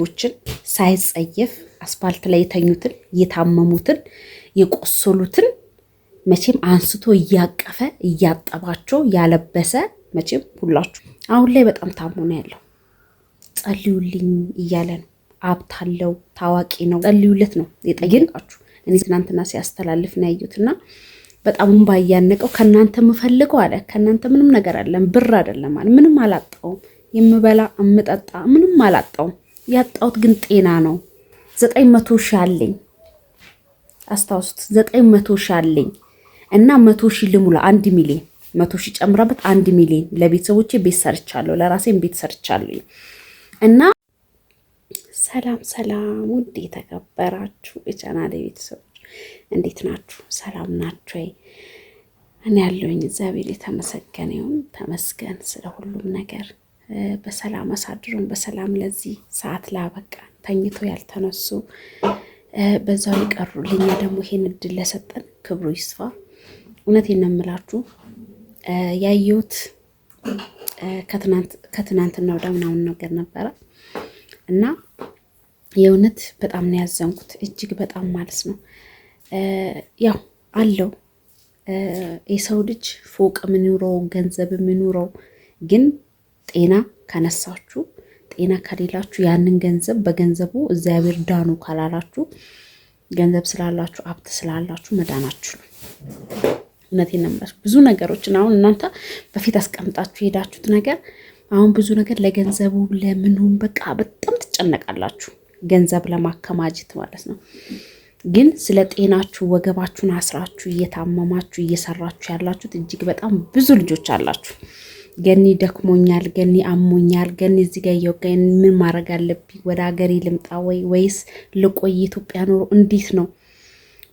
ቦችን ሳይጸየፍ አስፋልት ላይ የተኙትን የታመሙትን የቆሰሉትን መቼም አንስቶ እያቀፈ እያጠባቸው ያለበሰ መቼም ሁላችሁ አሁን ላይ በጣም ታሞ ነው ያለው። ጸልዩልኝ እያለ ነው። አብታለው ታዋቂ ነው። ጸልዩለት ነው የጠየቃችሁ። እኔ ትናንትና ሲያስተላልፍ ነው ያዩትና በጣም ባያነቀው ከናንተ የምፈልገው አለ። ከናንተ ምንም ነገር አይደለም፣ ብር አይደለም አለ። ምንም አላጣውም፣ የምበላ የምጠጣ ምንም አላጣውም። ያጣሁት ግን ጤና ነው። 900 ሺህ አለኝ። አስታውሱት፣ 900 ሺህ አለኝ እና 100 ሺህ ልሙላ 1 ሚሊዮን 100 ሺህ ጨምራበት 1 ሚሊዮን ለቤተሰቦቼ ቤት ሰርቻለሁ፣ ለራሴም ቤት ሰርቻለሁ። እና ሰላም ውድ የተከበራችሁ የቻናሌ ቤተሰቦች እንዴት ናችሁ? ሰላም ናችሁ? እኔ ያለሁኝ እግዚአብሔር የተመሰገነ ይሁን። ተመስገን ስለ ሁሉም ነገር። በሰላም አሳድሩን፣ በሰላም ለዚህ ሰዓት ላበቃ ተኝቶ ያልተነሱ በዛው ይቀሩ ለኛ ደግሞ ይሄን እድል ለሰጠን ክብሩ ይስፋ። እውነቴን ነው የምላችሁ ያየሁት ከትናንትና ወደ ምናምን ነገር ነበረ እና የእውነት በጣም ነው ያዘንኩት፣ እጅግ በጣም ማለት ነው። ያው አለው የሰው ልጅ ፎቅ ምንኖረው ገንዘብ ምንኖረው፣ ግን ጤና ከነሳችሁ ጤና ከሌላችሁ ያንን ገንዘብ በገንዘቡ እግዚአብሔር ዳኑ ካላላችሁ ገንዘብ ስላላችሁ ሀብት ስላላችሁ መዳናችሁ ነው። እውነቴን ነው የምላችሁ። ብዙ ነገሮችን አሁን እናንተ በፊት አስቀምጣችሁ ሄዳችሁት ነገር አሁን ብዙ ነገር ለገንዘቡ ለምኑም በቃ በጣም ትጨነቃላችሁ፣ ገንዘብ ለማከማጀት ማለት ነው። ግን ስለ ጤናችሁ ወገባችሁን አስራችሁ እየታመማችሁ እየሰራችሁ ያላችሁት እጅግ በጣም ብዙ ልጆች አላችሁ። ገኒ ደክሞኛል፣ ገኒ አሞኛል፣ ገኒ እዚህ ጋር እየወጋኝ ምን ማድረግ አለብኝ? ወደ ሀገሬ ልምጣ ወይስ ልቆይ? ኢትዮጵያ ኖሮ እንዴት ነው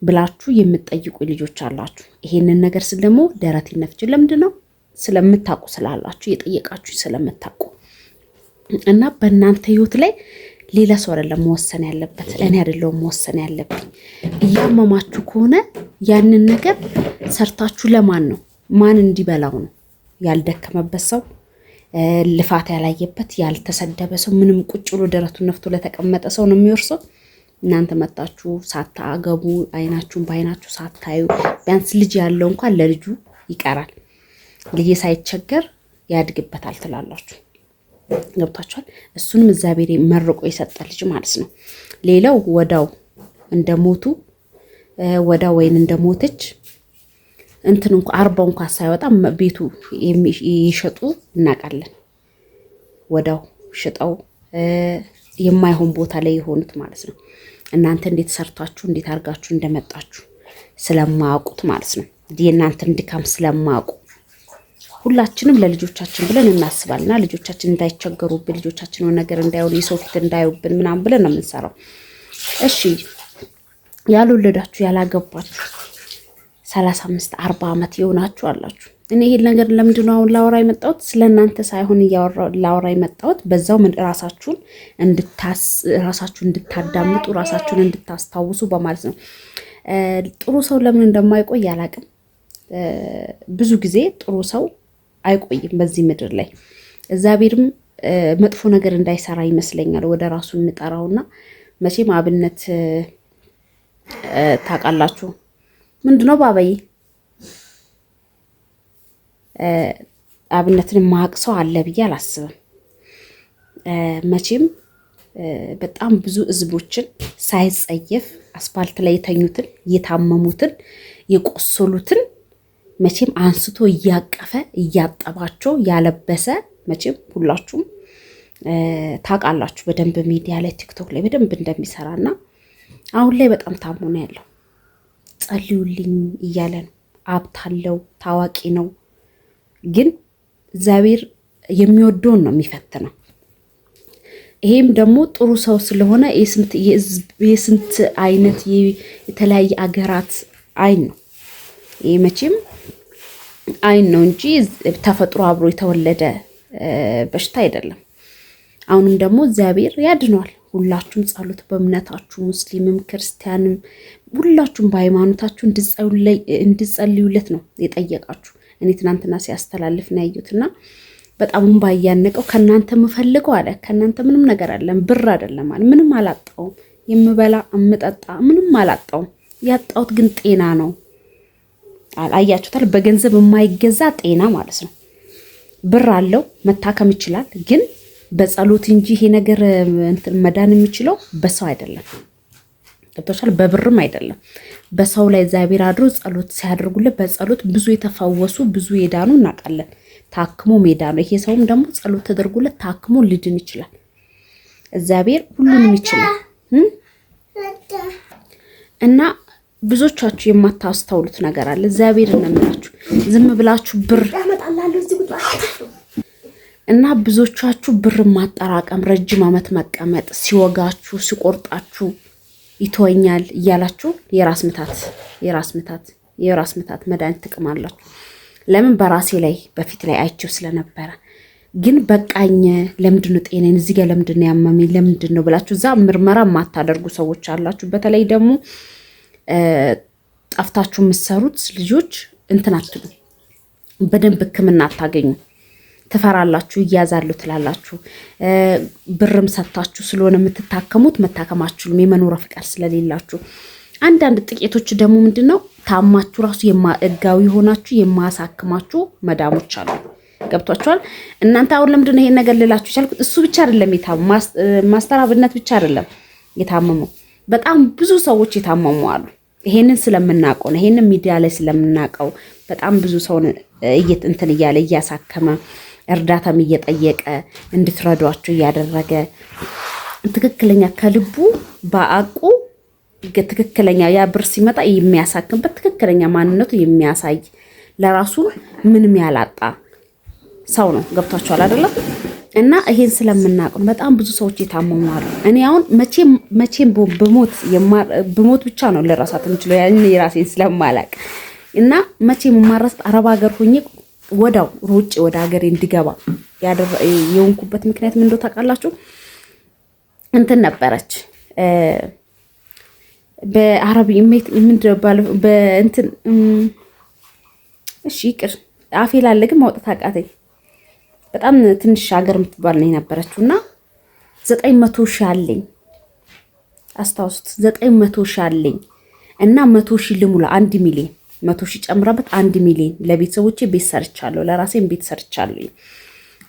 ብላችሁ የምትጠይቁ ልጆች አላችሁ። ይሄንን ነገር ስል ደግሞ ደረቴ ነፍቼ ለምንድን ነው ስለምታውቁ ስላላችሁ የጠየቃችሁ ስለምታውቁ እና በእናንተ ህይወት ላይ ሌላ ሰው አይደለም መወሰን ያለበት፣ እኔ አይደለሁም መወሰን ያለብኝ። እያመማችሁ ከሆነ ያንን ነገር ሰርታችሁ ለማን ነው? ማን እንዲበላው ነው? ያልደከመበት ሰው፣ ልፋት ያላየበት፣ ያልተሰደበ ሰው፣ ምንም ቁጭ ብሎ ደረቱን ነፍቶ ለተቀመጠ ሰው ነው የሚወርሰው። እናንተ መጣችሁ ሳታገቡ አይናችሁን በአይናችሁ ሳታዩ፣ ቢያንስ ልጅ ያለው እንኳን ለልጁ ይቀራል፣ ልጅ ሳይቸገር ያድግበታል ትላላችሁ። ገብታችኋል? እሱንም እግዚአብሔር መርቆ የሰጠ ልጅ ማለት ነው። ሌላው ወዳው እንደሞቱ ወዳው ወይን እንደሞተች እንትን እንኳን 40 እንኳን ሳይወጣ ቤቱ ይሸጡ እናውቃለን። ወዳው ሽጠው የማይሆን ቦታ ላይ የሆኑት ማለት ነው። እናንተ እንዴት ሰርታችሁ እንዴት አድርጋችሁ እንደመጣችሁ ስለማያውቁት ማለት ነው። የእናንተን ድካም ስለማያውቁ ሁላችንም ለልጆቻችን ብለን እናስባልና ልጆቻችን እንዳይቸገሩብን፣ ልጆቻችን ነገር እንዳይሆኑ፣ የሰው ፊት እንዳይውብን ምናምን ብለን ነው የምንሰራው። እሺ ያልወለዳችሁ ያላገባችሁ 35 40 ዓመት የሆናችሁ አላችሁ። እኔ ይሄን ነገር ለምንድን ነው አሁን ላወራ የመጣሁት? ስለእናንተ ሳይሆን ላወራ የመጣሁት በዛው ራሳችሁን እንድታዳምጡ ራሳችሁን እንድታስታውሱ በማለት ነው። ጥሩ ሰው ለምን እንደማይቆይ አላቅም። ብዙ ጊዜ ጥሩ ሰው አይቆይም በዚህ ምድር ላይ። እግዚአብሔርም መጥፎ ነገር እንዳይሰራ ይመስለኛል ወደ ራሱ የምጠራውና መቼም አብነት ታውቃላችሁ ምንድነው ባባዬ አብነትን ማቅ ሰው አለ ብዬ አላስብም። መቼም በጣም ብዙ ህዝቦችን ሳይጸየፍ አስፋልት ላይ የተኙትን የታመሙትን የቆሰሉትን መቼም አንስቶ እያቀፈ እያጠባቸው ያለበሰ መቼም ሁላችሁም ታውቃላችሁ በደንብ ሚዲያ ላይ ቲክቶክ ላይ በደንብ እንደሚሰራና አሁን ላይ በጣም ታሞ ነው ያለው። ጸልዩልኝ እያለ ነው። አብታለው ታዋቂ ነው፣ ግን እግዚአብሔር የሚወደውን ነው የሚፈትነው። ይሄም ደግሞ ጥሩ ሰው ስለሆነ የስንት አይነት የተለያየ አገራት አይን ነው። ይሄ መቼም አይን ነው እንጂ ተፈጥሮ አብሮ የተወለደ በሽታ አይደለም። አሁንም ደግሞ እግዚአብሔር ያድነዋል። ሁላችሁም ጸሎት በእምነታችሁ ሙስሊምም ክርስቲያንም ሁላችሁም በሃይማኖታችሁ እንድጸልዩለት ነው የጠየቃችሁ። እኔ ትናንትና ሲያስተላልፍ ነው ያዩትና በጣም ባያነቀው ከናንተ የምፈልገው አለ ከናንተ ምንም ነገር አይደለም፣ ብር አይደለም አለ። ምንም አላጣውም፣ የምበላ የምጠጣ ምንም አላጣውም። ያጣሁት ግን ጤና ነው። አያችሁታል? በገንዘብ የማይገዛ ጤና ማለት ነው። ብር አለው መታከም ይችላል፣ ግን በጸሎት እንጂ ይሄ ነገር መዳን የሚችለው በሰው አይደለም። ገብቶሻል? በብርም አይደለም። በሰው ላይ እግዚአብሔር አድሮ ጸሎት ሲያደርጉለት በጸሎት ብዙ የተፈወሱ ብዙ የዳኑ እናውቃለን። ታክሞ ሜዳ ነው። ይሄ ሰውም ደግሞ ጸሎት ተደርጎለት ታክሞ ሊድን ይችላል። እግዚአብሔር ሁሉንም ይችላል። እና ብዙዎቻችሁ የማታስተውሉት ነገር አለ። እግዚአብሔር እንደምላችሁ ዝም ብላችሁ ብር እና ብዙዎቻችሁ ብር ማጠራቀም፣ ረጅም ዓመት መቀመጥ፣ ሲወጋችሁ ሲቆርጣችሁ ይተወኛል እያላችሁ የራስ ምታት መድኃኒት ትቅማላችሁ። ለምን? በራሴ ላይ በፊት ላይ አይቼው ስለነበረ። ግን በቃኝ፣ ለምንድነው ጤናዬን እዚህ ጋር ለምንድነው ያመመኝ ለምንድነው ብላችሁ እዛ ምርመራ የማታደርጉ ሰዎች አላችሁ። በተለይ ደግሞ ጠፍታችሁ የምትሰሩት ልጆች እንትን አትሉ፣ በደንብ ሕክምና አታገኙ፣ ትፈራላችሁ፣ እያዛሉ ትላላችሁ። ብርም ሰጥታችሁ ስለሆነ የምትታከሙት መታከም አትችሉም፣ የመኖሪያ ፍቃድ ስለሌላችሁ። አንዳንድ ጥቂቶች ደግሞ ምንድነው ታማችሁ ራሱ ህጋዊ ሆናችሁ የማያሳክማችሁ መዳሞች አሉ። ገብቷችኋል? እናንተ አሁን ለምንድነው ይሄን ነገር ልላችሁ ቻልኩት? እሱ ብቻ አይደለም ማስተር አብነት ብቻ አይደለም የታመመው፣ በጣም ብዙ ሰዎች የታመሙ አሉ። ይሄንን ስለምናውቀው ነው። ይሄንን ሚዲያ ላይ ስለምናውቀው በጣም ብዙ ሰውን እንትን እያለ እያሳከመ እርዳታም እየጠየቀ እንድትረዷቸው እያደረገ ትክክለኛ ከልቡ በአቁ ትክክለኛ ያ ብር ሲመጣ የሚያሳክምበት ትክክለኛ ማንነቱ የሚያሳይ ለራሱ ምንም ያላጣ ሰው ነው። ገብቷችኋል አይደለም? እና ይሄን ስለምናውቅ በጣም ብዙ ሰዎች የታመሙ አሉ። እኔ አሁን መቼም በሞት ብቻ ነው ለራሳት የምችለው ያን የራሴን ስለማላቅ እና መቼም የማረሳት አረብ ሀገር ሆኜ ወዳው ሩጭ ወደ ሀገሬ እንድገባ የሆንኩበት ምክንያት ምን እንደው ታውቃላችሁ? እንትን ነበረች በአረብ በእንትን እሺ ይቅር አፌ ላለ ግን ማውጣት አቃተኝ። በጣም ትንሽ ሀገር የምትባል ነው የነበረችው እና 900 ሺህ አለኝ። አስታውሱት 900 ሺህ አለኝ እና 100 ሺህ ልሙላ 1 ሚሊዮን 100 ሺህ ጨምራበት 1 ሚሊዮን ለቤተሰቦቼ ቤት ሰርቻለሁ፣ ለራሴም ቤት ሰርቻለሁ።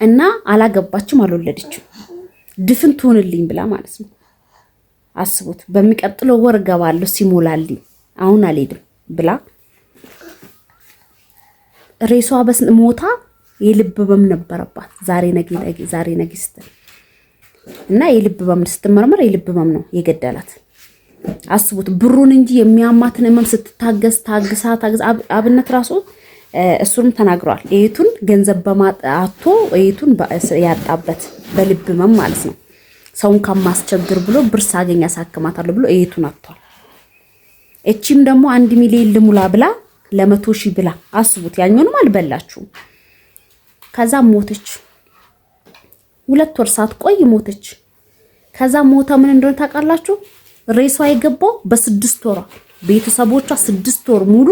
እና አላገባችም፣ አልወለደችም። ድፍን ትሆንልኝ ብላ ማለት ነው። አስቡት። በሚቀጥለው ወር ገባለሁ ሲሞላልኝ አሁን አልሄድም ብላ ሬሷ በስ ሞታ የልብ ህመም ነበረባት። ዛሬ ነገ ስትል እና የልብ ህመም ስትመረመር የልብ ህመም ነው የገደላት። አስቡት። ብሩን እንጂ የሚያማትን ህመም ስትታገስ ታግሳ አብነት ራሱ እሱንም ተናግሯል። እህቱን ገንዘብ በማጣቶ እህቱን ያጣበት በልብ ህመም ማለት ነው። ሰውን ከማስቸግር ብሎ ብር ሳገኝ ያሳክማታለሁ ብሎ እህቱን አጥቷል። እቺም ደግሞ 1 ሚሊዮን ልሙላ ብላ ለ100 ሺህ ብላ አስቡት። ያኛውንም አልበላችሁም። ከዛ ሞተች። 2 ወር ሳትቆይ ሞተች። ከዛ ሞታ ምን እንደሆነ ታውቃላችሁ? ሬሷ የገባው በ6 ወሯ። ቤተሰቦቿ 6 ወር ሙሉ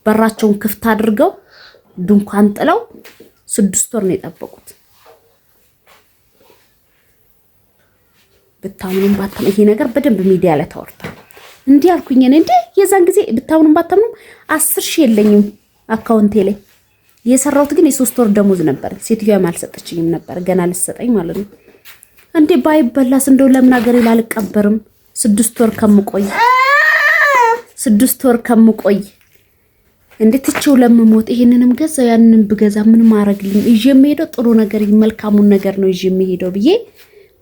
በራቸውን ክፍት አድርገው ድንኳን ጥለው 6 ወር ነው የጠበቁት። ብታምኑም ባታምኑ ይሄ ነገር በደንብ ሚዲያ ላይ ተወርቷል። እንዲህ አልኩኝ እኔ እንዴ የዛን ጊዜ ብታምኑም ባታምኑ 10 ሺህ የለኝም አካውንቴ ላይ የሰራሁት ግን የ3 ወር ደሞዝ ነበር። ሴትዮዋም አልሰጠችኝም ነበር ገና ልትሰጠኝ ማለት ነው። እንዴ ባይበላስ እንደው ለምን ሀገሬ ላልቀበርም 6 ወር ከምቆይ እንዴ ትቼው ለምሞት ይሄንንም ገዛ ያንንም ብገዛ ምን ማረግልኝ? ይዤ የምሄደው ጥሩ ነገር መልካሙን ነገር ነው ይዤ የምሄደው ብዬ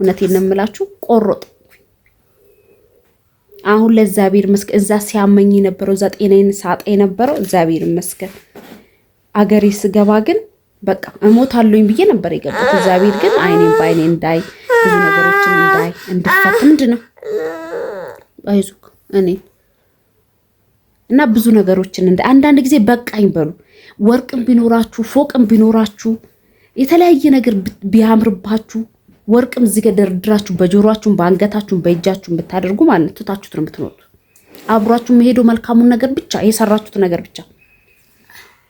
እውነቴን ነው የምላችሁ ቆሮጥ። አሁን ለእግዚአብሔር ይመስገን እዛ ሲያመኝ የነበረው እዛ ጤናዬን ሳጣ የነበረው እግዚአብሔር ይመስገን። አገሬ ስገባ ግን በቃ እሞታለሁኝ ብዬ ነበር የገባሁት። እግዚአብሔር ግን አይኔን በአይኔ እንዳይ ብዙ ነገሮችን እንዳይ እንድፈት ምንድነው አይዞህ እኔ እና ብዙ ነገሮችን እንዳይ አንዳንድ ጊዜ በቃኝ በሉ። ወርቅም ቢኖራችሁ ፎቅም ቢኖራችሁ የተለያየ ነገር ቢያምርባችሁ ወርቅም እዚህ ጋር ደርድራችሁ በጆሮአችሁ በአንገታችሁ በእጃችሁ ብታደርጉ ማለት ትታችሁት ነው የምትኖሩት። አብሯችሁ መሄዱ መልካሙን ነገር ብቻ የሰራችሁት ነገር ብቻ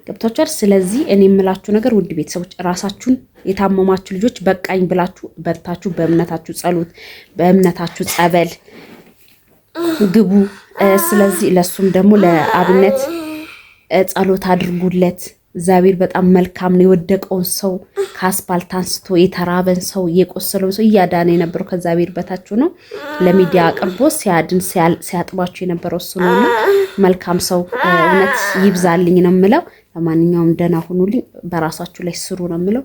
ገብቷችኋል? ስለዚህ እኔ የምላችሁ ነገር ውድ ቤተሰቦች ራሳችሁን የታመማችሁ ልጆች በቃኝ ብላችሁ በርታችሁ፣ በእምነታችሁ ጸሎት፣ በእምነታችሁ ጸበል ግቡ። ስለዚህ ለሱም ደግሞ ለአብነት ጸሎት አድርጉለት። እግዚአብሔር በጣም መልካም ነው። የወደቀውን ሰው ከአስፓልት አንስቶ የተራበን ሰው የቆሰለውን ሰው እያዳነ የነበረው ከእግዚአብሔር በታች ነው። ለሚዲያ አቅርቦ ሲያድን ሲያጥባችሁ የነበረው እሱ ነውና መልካም ሰው እውነት ይብዛልኝ ነው የምለው። ለማንኛውም ደህና ሁኑልኝ። በራሳችሁ ላይ ስሩ ነው የምለው።